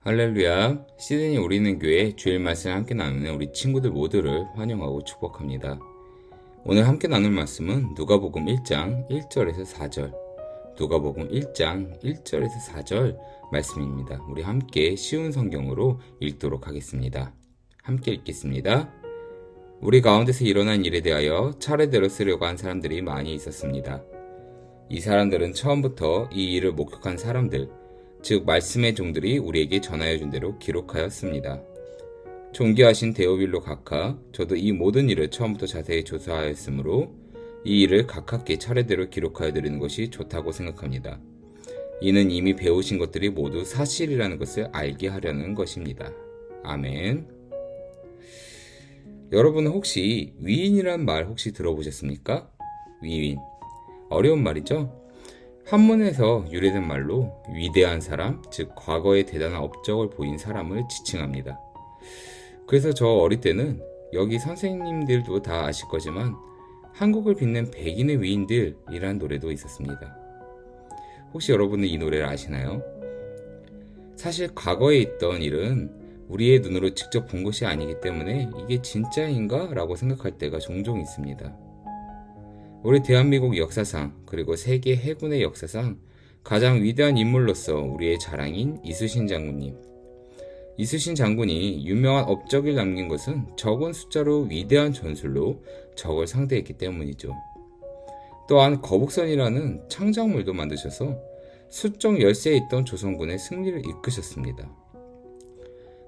할렐루야. 시드니 우리는 교회 주일 말씀을 함께 나누는 우리 친구들 모두를 환영하고 축복합니다. 오늘 함께 나눌 말씀은 누가복음 1장 1절에서 4절, 누가복음 1장 1절에서 4절 말씀입니다. 우리 함께 쉬운 성경으로 읽도록 하겠습니다. 함께 읽겠습니다. 우리 가운데서 일어난 일에 대하여 차례대로 쓰려고 한 사람들이 많이 있었습니다. 이 사람들은 처음부터 이 일을 목격한 사람들, 즉 말씀의 종들이 우리에게 전하여 준 대로 기록하였습니다. 존귀하신 데오빌로 각하, 저도 이 모든 일을 처음부터 자세히 조사하였으므로 이 일을 가깝게 차례대로 기록하여 드리는 것이 좋다고 생각합니다. 이는 이미 배우신 것들이 모두 사실이라는 것을 알게 하려는 것입니다. 아멘. 여러분은 혹시 위인이란 말 혹시 들어보셨습니까? 위인. 어려운 말이죠? 한문에서 유래된 말로 위대한 사람, 즉 과거에 대단한 업적을 보인 사람을 지칭합니다. 그래서 저 어릴 때는 여기 선생님들도 다 아실 거지만 한국을 빛낸 백인의 위인들이라는 노래도 있었습니다. 혹시 여러분은 이 노래를 아시나요? 사실 과거에 있던 일은 우리의 눈으로 직접 본 것이 아니기 때문에 이게 진짜인가? 라고 생각할 때가 종종 있습니다. 우리 대한민국 역사상 그리고 세계 해군의 역사상 가장 위대한 인물로서 우리의 자랑인 이순신 장군님. 이순신 장군이 유명한 업적을 남긴 것은 적은 숫자로 위대한 전술로 적을 상대했기 때문이죠. 또한 거북선이라는 창작물도 만드셔서 수적 열세에 있던 조선군의 승리를 이끄셨습니다.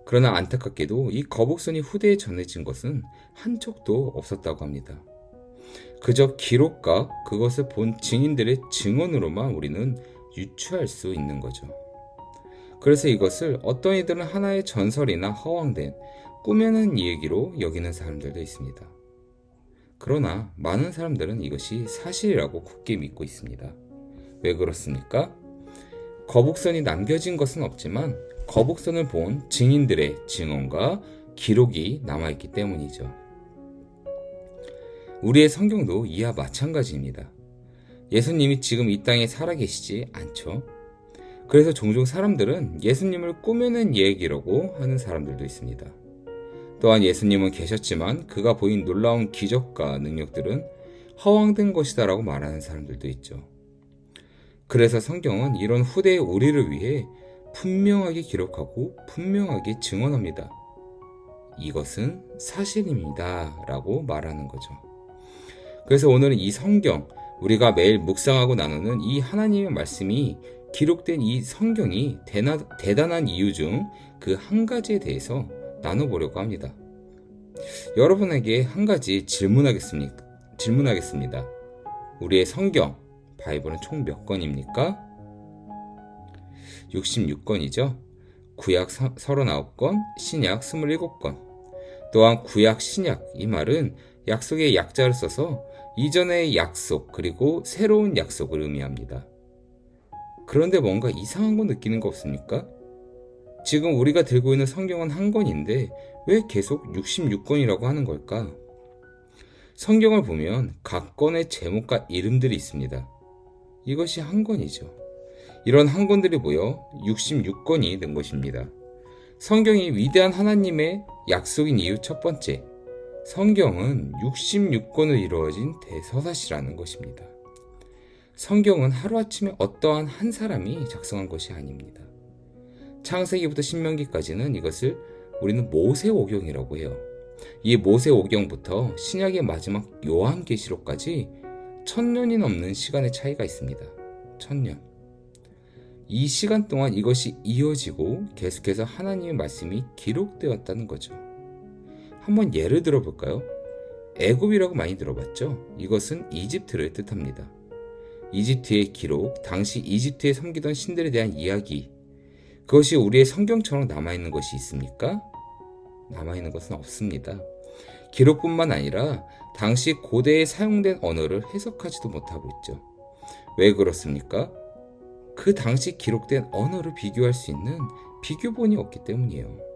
그러나 안타깝게도 이 거북선이 후대에 전해진 것은 한 척도 없었다고 합니다. 그저 기록과 그것을 본 증인들의 증언으로만 우리는 유추할 수 있는 거죠. 그래서 이것을 어떤 이들은 하나의 전설이나 허황된 꾸며낸 얘기로 여기는 사람들도 있습니다. 그러나 많은 사람들은 이것이 사실이라고 굳게 믿고 있습니다. 왜 그렇습니까? 거북선이 남겨진 것은 없지만 거북선을 본 증인들의 증언과 기록이 남아있기 때문이죠. 우리의 성경도 이와 마찬가지입니다. 예수님이 지금 이 땅에 살아계시지 않죠. 그래서 종종 사람들은 예수님을 꾸며낸 얘기라고 하는 사람들도 있습니다. 또한 예수님은 계셨지만 그가 보인 놀라운 기적과 능력들은 허황된 것이다라고 말하는 사람들도 있죠. 그래서 성경은 이런 후대의 우리를 위해 분명하게 기록하고 분명하게 증언합니다. 이것은 사실입니다 라고 말하는 거죠. 그래서 오늘은 이 성경, 우리가 매일 묵상하고 나누는 이 하나님의 말씀이 기록된 이 성경이 대단한 이유 중 그 한 가지에 대해서 나눠보려고 합니다. 여러분에게 한 가지 질문하겠습니다. 우리의 성경, 바이블은 총 몇 권입니까? 66권이죠. 구약 39권, 신약 27권. 또한 구약, 신약, 이 말은 약속의 약자를 써서 이전의 약속 그리고 새로운 약속을 의미합니다. 그런데 뭔가 이상한 거 느끼는 거 없습니까? 지금 우리가 들고 있는 성경은 한 권인데 왜 계속 66권이라고 하는 걸까? 성경을 보면 각 권의 제목과 이름들이 있습니다. 이것이 한 권이죠. 이런 한 권들이 모여 66권이 된 것입니다. 성경이 위대한 하나님의 약속인 이유 첫 번째, 성경은 66권으로 이루어진 대서사시라는 것입니다. 성경은 하루아침에 어떠한 한 사람이 작성한 것이 아닙니다. 창세기부터 신명기까지는 이것을 우리는 모세오경이라고 해요. 이 모세오경부터 신약의 마지막 요한계시록까지 1000년이 넘는 시간의 차이가 있습니다. 1000년. 이 시간 동안 이것이 이어지고 계속해서 하나님의 말씀이 기록되었다는 거죠. 한번 예를 들어볼까요? 애굽이라고 많이 들어봤죠? 이것은 이집트를 뜻합니다. 이집트의 기록, 당시 이집트에 섬기던 신들에 대한 이야기, 그것이 우리의 성경처럼 남아있는 것이 있습니까? 남아있는 것은 없습니다. 기록뿐만 아니라 당시 고대에 사용된 언어를 해석하지도 못하고 있죠. 왜 그렇습니까? 그 당시 기록된 언어를 비교할 수 있는 비교본이 없기 때문이에요.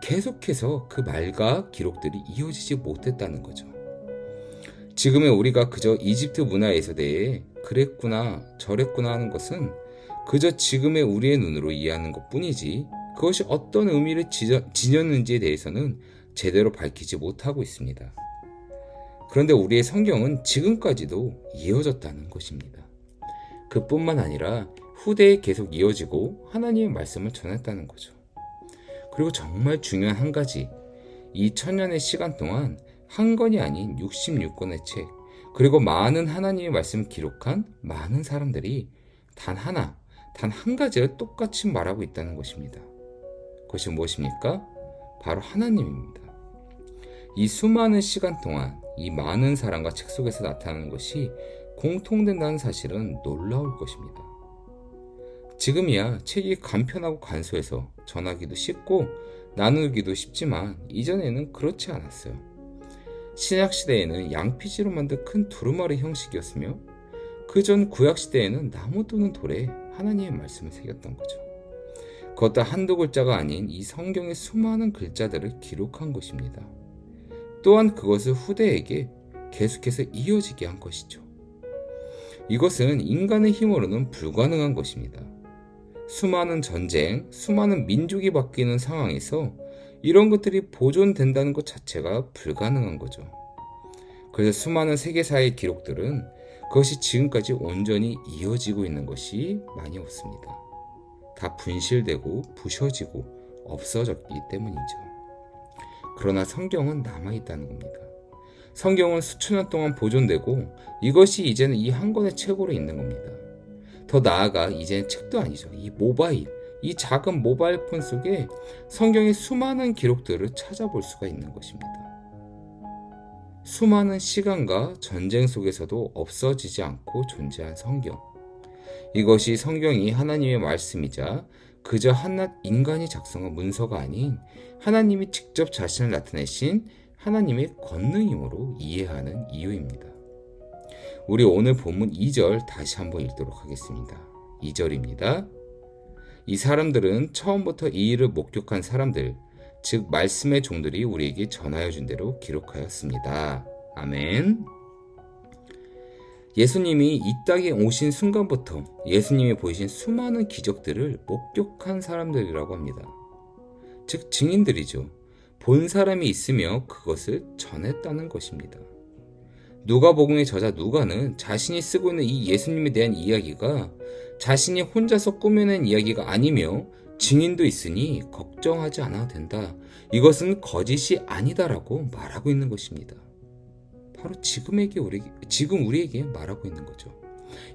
계속해서 그 말과 기록들이 이어지지 못했다는 거죠. 지금의 우리가 그저 이집트 문화에서 대해 그랬구나 저랬구나 하는 것은 그저 지금의 우리의 눈으로 이해하는 것 뿐이지 그것이 어떤 의미를 지녔는지에 대해서는 제대로 밝히지 못하고 있습니다. 그런데 우리의 성경은 지금까지도 이어졌다는 것입니다. 그뿐만 아니라 후대에 계속 이어지고 하나님의 말씀을 전했다는 거죠. 그리고 정말 중요한 한 가지, 이 천년의 시간 동안 한 권이 아닌 66권의 책, 그리고 많은 하나님의 말씀을 기록한 많은 사람들이 단 한 가지를 똑같이 말하고 있다는 것입니다. 그것이 무엇입니까? 바로 하나님입니다. 이 수많은 시간 동안 이 많은 사람과 책 속에서 나타나는 것이 공통된다는 사실은 놀라울 것입니다. 지금이야 책이 간편하고 간소해서 전하기도 쉽고 나누기도 쉽지만 이전에는 그렇지 않았어요. 신약시대에는 양피지로 만든 큰 두루마리 형식이었으며 그 전 구약시대에는 나무 또는 돌에 하나님의 말씀을 새겼던 거죠. 그것도 한두 글자가 아닌 이 성경의 수많은 글자들을 기록한 것입니다. 또한 그것을 후대에게 계속해서 이어지게 한 것이죠. 이것은 인간의 힘으로는 불가능한 것입니다. 수많은 전쟁, 수많은 민족이 바뀌는 상황에서 이런 것들이 보존된다는 것 자체가 불가능한 거죠. 그래서 수많은 세계사의 기록들은 그것이 지금까지 온전히 이어지고 있는 것이 많이 없습니다. 다 분실되고 부셔지고 없어졌기 때문이죠. 그러나 성경은 남아있다는 겁니다. 성경은 수천 년 동안 보존되고 이것이 이제는 이 한 권의 책으로 있는 겁니다. 더 나아가 이제는 책도 아니죠. 이 작은 모바일 폰 속에 성경의 수많은 기록들을 찾아볼 수가 있는 것입니다. 수많은 시간과 전쟁 속에서도 없어지지 않고 존재한 성경. 이것이 성경이 하나님의 말씀이자 그저 한낱 인간이 작성한 문서가 아닌 하나님이 직접 자신을 나타내신 하나님의 권능임으로 이해하는 이유입니다. 우리 오늘 본문 2절 다시 한번 읽도록 하겠습니다. 2절입니다. 이 사람들은 처음부터 이 일을 목격한 사람들, 즉 말씀의 종들이 우리에게 전하여 준 대로 기록하였습니다. 아멘. 예수님이 이 땅에 오신 순간부터 예수님이 보이신 수많은 기적들을 목격한 사람들이라고 합니다. 즉 증인들이죠. 본 사람이 있으며 그것을 전했다는 것입니다. 누가복음의 저자 누가는 자신이 쓰고 있는 이 예수님에 대한 이야기가 자신이 혼자서 꾸며낸 이야기가 아니며 증인도 있으니 걱정하지 않아도 된다. 이것은 거짓이 아니다라고 말하고 있는 것입니다. 바로 지금 우리에게 말하고 있는 거죠.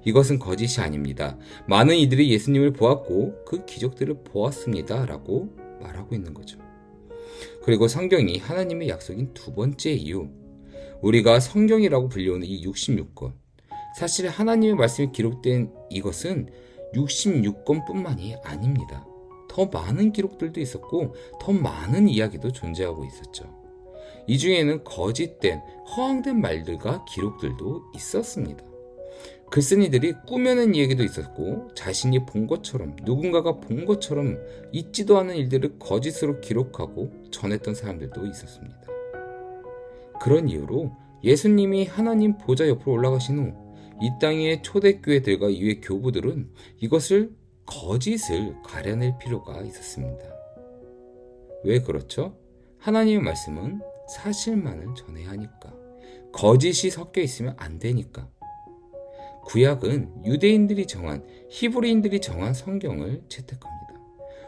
이것은 거짓이 아닙니다. 많은 이들이 예수님을 보았고 그 기적들을 보았습니다. 라고 말하고 있는 거죠. 그리고 성경이 하나님의 약속인 두 번째 이유, 우리가 성경이라고 불리우는 이 66권, 사실 하나님의 말씀이 기록된 이것은 66권뿐만이 아닙니다. 더 많은 기록들도 있었고 더 많은 이야기도 존재하고 있었죠. 이 중에는 거짓된 허황된 말들과 기록들도 있었습니다. 글쓴이들이 꾸며낸 이야기도 있었고 자신이 본 것처럼 누군가가 본 것처럼 있지도 않은 일들을 거짓으로 기록하고 전했던 사람들도 있었습니다. 그런 이유로 예수님이 하나님 보좌 옆으로 올라가신 후 이 땅의 초대교회들과 이후의 교부들은 이것을 거짓을 가려낼 필요가 있었습니다. 왜 그렇죠? 하나님의 말씀은 사실만을 전해야 하니까. 거짓이 섞여 있으면 안 되니까. 구약은 유대인들이 정한, 히브리인들이 정한 성경을 채택합니다.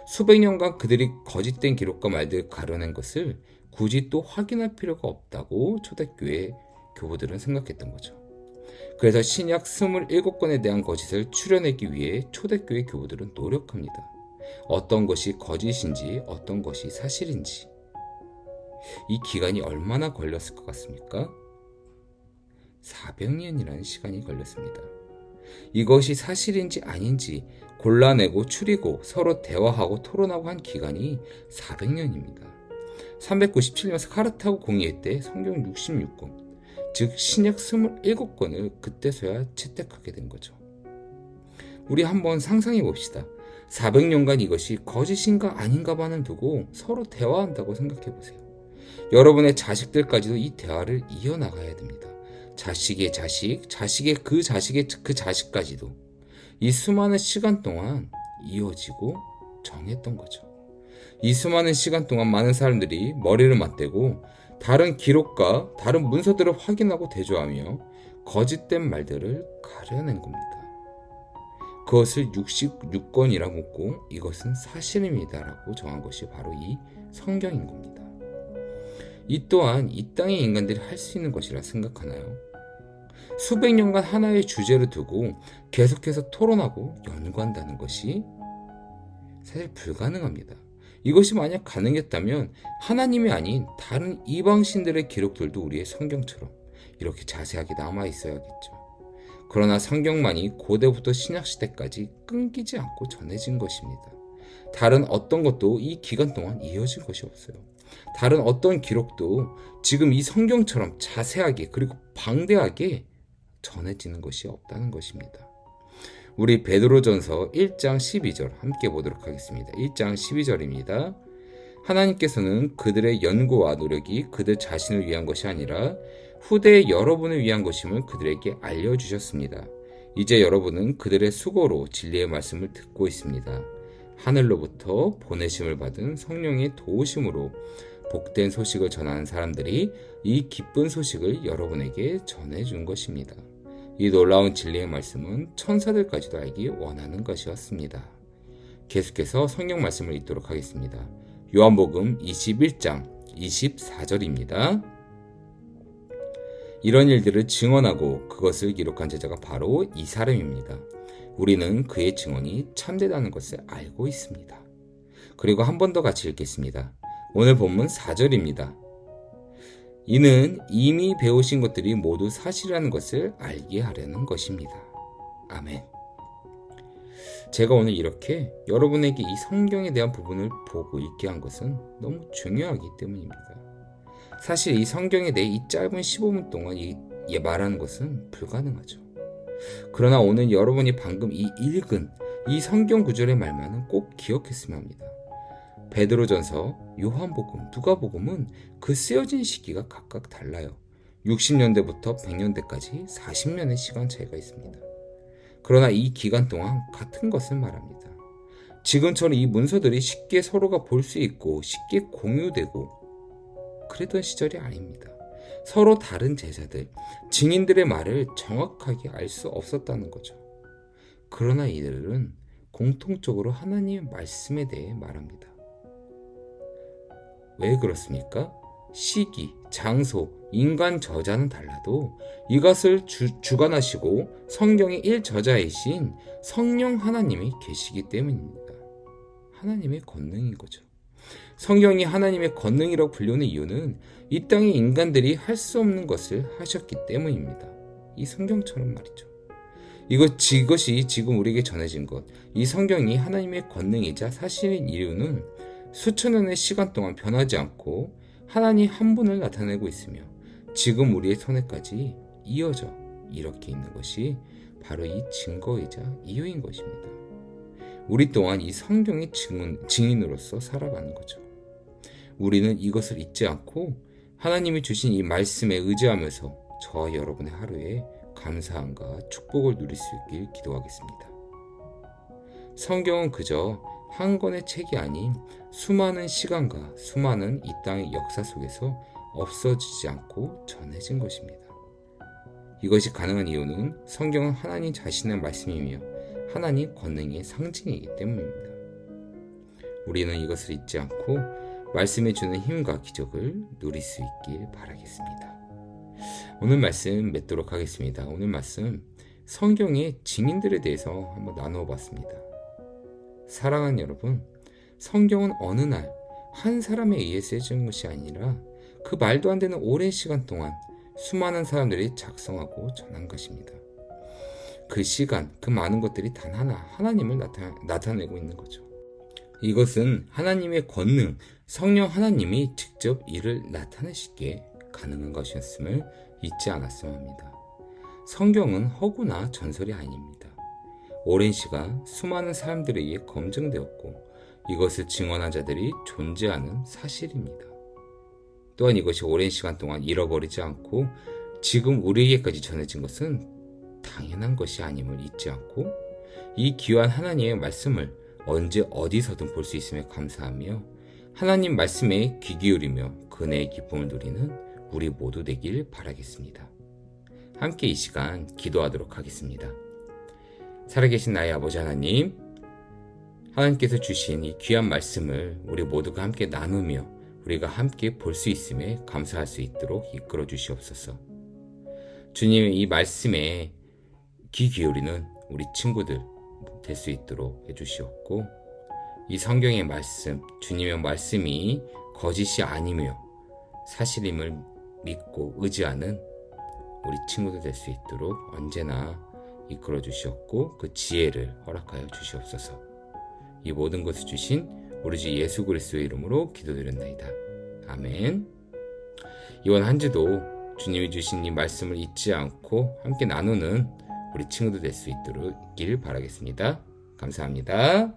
수백 년간 그들이 거짓된 기록과 말들을 가려낸 것을 굳이 또 확인할 필요가 없다고 초대교회 교부들은 생각했던 거죠. 그래서 신약 27권에 대한 거짓을 추려내기 위해 초대교회 교부들은 노력합니다. 어떤 것이 거짓인지 어떤 것이 사실인지. 이 기간이 얼마나 걸렸을 것 같습니까? 400년이라는 시간이 걸렸습니다. 이것이 사실인지 아닌지 골라내고 추리고 서로 대화하고 토론하고 한 기간이 400년입니다. 397년 스카르타고 공의회 때 성경 66권, 즉 신약 27권을 그때서야 채택하게 된 거죠. 우리 한번 상상해 봅시다. 400년간 이것이 거짓인가 아닌가만을 두고 서로 대화한다고 생각해 보세요. 여러분의 자식들까지도 이 대화를 이어나가야 됩니다. 자식의 자식, 자식의 그 자식까지도 이 수많은 시간 동안 이어지고 정했던 거죠. 이 수많은 시간 동안 많은 사람들이 머리를 맞대고 다른 기록과 다른 문서들을 확인하고 대조하며 거짓된 말들을 가려낸 겁니다. 그것을 66권이라 묻고 이것은 사실입니다라고 정한 것이 바로 이 성경인 겁니다. 이 또한 이 땅의 인간들이 할 수 있는 것이라 생각하나요? 수백 년간 하나의 주제를 두고 계속해서 토론하고 연구한다는 것이 사실 불가능합니다. 이것이 만약 가능했다면 하나님이 아닌 다른 이방신들의 기록들도 우리의 성경처럼 이렇게 자세하게 남아 있어야겠죠. 그러나 성경만이 고대부터 신약시대까지 끊기지 않고 전해진 것입니다. 다른 어떤 것도 이 기간 동안 이어진 것이 없어요. 다른 어떤 기록도 지금 이 성경처럼 자세하게 그리고 방대하게 전해지는 것이 없다는 것입니다. 우리 베드로전서 1장 12절 함께 보도록 하겠습니다. 1장 12절입니다. 하나님께서는 그들의 연구와 노력이 그들 자신을 위한 것이 아니라 후대의 여러분을 위한 것임을 그들에게 알려주셨습니다. 이제 여러분은 그들의 수고로 진리의 말씀을 듣고 있습니다. 하늘로부터 보내심을 받은 성령의 도우심으로 복된 소식을 전하는 사람들이 이 기쁜 소식을 여러분에게 전해준 것입니다. 이 놀라운 진리의 말씀은 천사들까지도 알기 원하는 것이었습니다. 계속해서 성경 말씀을 읽도록 하겠습니다. 요한복음 21장 24절입니다. 이런 일들을 증언하고 그것을 기록한 제자가 바로 이 사람입니다. 우리는 그의 증언이 참되다는 것을 알고 있습니다. 그리고 한 번 더 같이 읽겠습니다. 오늘 본문 4절입니다. 이는 이미 배우신 것들이 모두 사실이라는 것을 알게 하려는 것입니다. 아멘. 제가 오늘 이렇게 여러분에게 이 성경에 대한 부분을 보고 읽게 한 것은 너무 중요하기 때문입니다. 사실 이 성경에 대해 이 짧은 15분 동안 말하는 것은 불가능하죠. 그러나 오늘 여러분이 방금 읽은 이 성경 구절의 말만은 꼭 기억했으면 합니다. 베드로전서, 요한복음, 누가복음은 그 쓰여진 시기가 각각 달라요. 60년대부터 100년대까지 40년의 시간 차이가 있습니다. 그러나 이 기간 동안 같은 것을 말합니다. 지금처럼 이 문서들이 쉽게 서로가 볼 수 있고 쉽게 공유되고 그랬던 시절이 아닙니다. 서로 다른 제자들, 증인들의 말을 정확하게 알 수 없었다는 거죠. 그러나 이들은 공통적으로 하나님의 말씀에 대해 말합니다. 왜 그렇습니까? 시기, 장소, 인간 저자는 달라도 이것을 주관하시고 성경의 1저자이신 성령 하나님이 계시기 때문입니다. 하나님의 권능인 거죠. 성경이 하나님의 권능이라고 불리는 이유는 이 땅의 인간들이 할 수 없는 것을 하셨기 때문입니다. 이 성경처럼 말이죠. 이것이 지금 우리에게 전해진 것, 이 성경이 하나님의 권능이자 사실인 이유는 수천 년의 시간 동안 변하지 않고 하나님 한 분을 나타내고 있으며 지금 우리의 손에까지 이어져 이렇게 있는 것이 바로 이 증거이자 이유인 것입니다. 우리 또한 이 성경의 증인으로서 살아가는 거죠. 우리는 이것을 잊지 않고 하나님이 주신 이 말씀에 의지하면서 저와 여러분의 하루에 감사함과 축복을 누릴 수 있길 기도하겠습니다. 성경은 그저 한 권의 책이 아닌 수많은 시간과 수많은 이 땅의 역사 속에서 없어지지 않고 전해진 것입니다. 이것이 가능한 이유는 성경은 하나님 자신의 말씀이며 하나님 권능의 상징이기 때문입니다. 우리는 이것을 잊지 않고 말씀에 주는 힘과 기적을 누릴 수 있길 바라겠습니다. 오늘 말씀 맺도록 하겠습니다. 오늘 말씀 성경의 증인들에 대해서 한번 나누어 봤습니다. 사랑하는 여러분, 성경은 어느 날 한 사람에 의해 쓰여진 것이 아니라 그 말도 안 되는 오랜 시간 동안 수많은 사람들이 작성하고 전한 것입니다. 그 시간, 그 많은 것들이 단 하나 하나님을 나타내고 있는 거죠. 이것은 하나님의 권능, 성령 하나님이 직접 이를 나타내시기에 가능한 것이었음을 잊지 않았으면 합니다. 성경은 허구나 전설이 아닙니다. 오랜 시간 수많은 사람들에 의해 검증되었고 이것을 증언한 자들이 존재하는 사실입니다. 또한 이것이 오랜 시간 동안 잃어버리지 않고 지금 우리에게까지 전해진 것은 당연한 것이 아님을 잊지 않고 이 귀한 하나님의 말씀을 언제 어디서든 볼 수 있음에 감사하며 하나님 말씀에 귀 기울이며 그 은혜의 기쁨을 누리는 우리 모두 되길 바라겠습니다. 함께 이 시간 기도하도록 하겠습니다. 살아계신 나의 아버지 하나님, 하나님께서 주신 이 귀한 말씀을 우리 모두가 함께 나누며 우리가 함께 볼 수 있음에 감사할 수 있도록 이끌어 주시옵소서. 주님의 이 말씀에 귀 기울이는 우리 친구들 될 수 있도록 해주시옵고, 이 성경의 말씀, 주님의 말씀이 거짓이 아니며 사실임을 믿고 의지하는 우리 친구들 될 수 있도록 언제나 이끌어 주시옵고, 그 지혜를 허락하여 주시옵소서. 이 모든 것을 주신 우리 주 예수 그리스도의 이름으로 기도드렸나이다. 아멘. 이번 한 주도 주님이 주신 이 말씀을 잊지 않고 함께 나누는 우리 친구들 될 수 있도록 있길 바라겠습니다. 감사합니다.